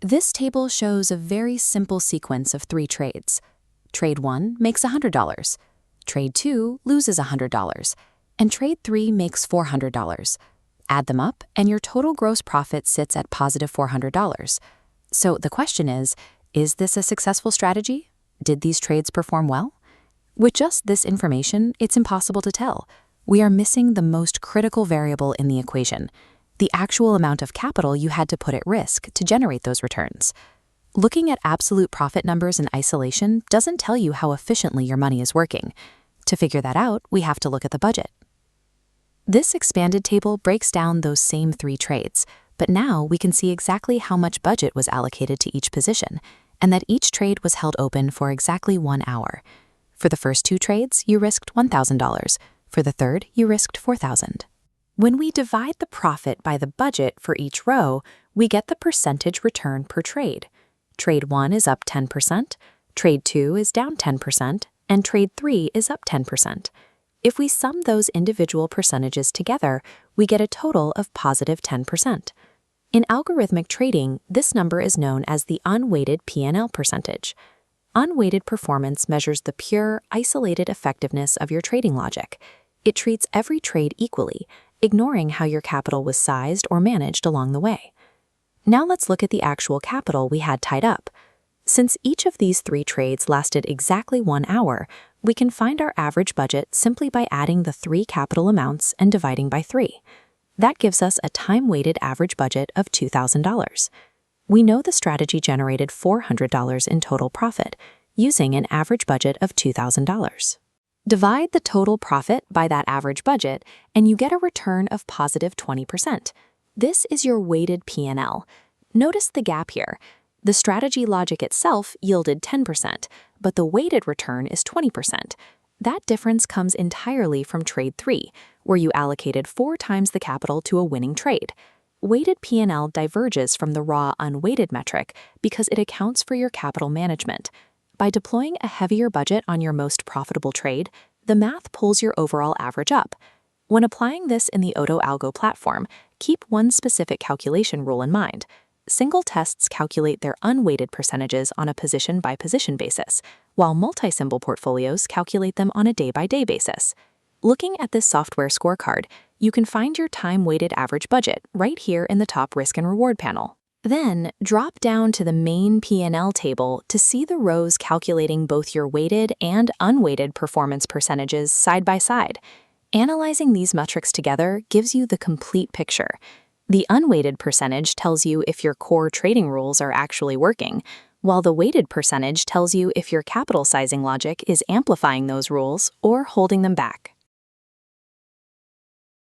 This table shows a very simple sequence of 3 trades. Trade 1 makes $100, Trade 2 loses $100, and Trade 3 makes $400. Add them up, and your total gross profit sits at positive $400. So the question is this a successful strategy? Did these trades perform well? With just this information, it's impossible to tell. We are missing the most critical variable in the equation, the actual amount of capital you had to put at risk to generate those returns. Looking at absolute profit numbers in isolation doesn't tell you how efficiently your money is working. To figure that out, we have to look at the budget. This expanded table breaks down those same 3 trades, but now we can see exactly how much budget was allocated to each position, and that each trade was held open for exactly 1 hour. For the first 2 trades, you risked $1,000. For the third, you risked $4,000. When we divide the profit by the budget for each row, we get the percentage return per trade. Trade 1 is up 10%, Trade 2 is down 10%, and Trade 3 is up 10%. If we sum those individual percentages together, we get a total of positive 10%. In algorithmic trading, this number is known as the unweighted P&L percentage. Unweighted performance measures the pure, isolated effectiveness of your trading logic. It treats every trade equally, ignoring how your capital was sized or managed along the way. Now let's look at the actual capital we had tied up. Since each of these 3 trades lasted exactly 1 hour, we can find our average budget simply by adding the 3 capital amounts and dividing by 3. That gives us a time-weighted average budget of $2,000. We know the strategy generated $400 in total profit, using an average budget of $2,000. Divide the total profit by that average budget, and you get a return of positive 20%. This is your weighted P&L. Notice the gap here. The strategy logic itself yielded 10%, but the weighted return is 20%. That difference comes entirely from Trade 3, where you allocated 4 times the capital to a winning trade. Weighted P&L diverges from the raw unweighted metric because it accounts for your capital management. By deploying a heavier budget on your most profitable trade, the math pulls your overall average up. When applying this in the AutoAlgo platform, keep one specific calculation rule in mind. Single tests calculate their unweighted percentages on a position-by-position basis, while multi-symbol portfolios calculate them on a day-by-day basis. Looking at this software scorecard, you can find your time-weighted average budget right here in the top risk and reward panel. Then, drop down to the main P&L table to see the rows calculating both your weighted and unweighted performance percentages side by side. Analyzing these metrics together gives you the complete picture. The unweighted percentage tells you if your core trading rules are actually working, while the weighted percentage tells you if your capital sizing logic is amplifying those rules or holding them back.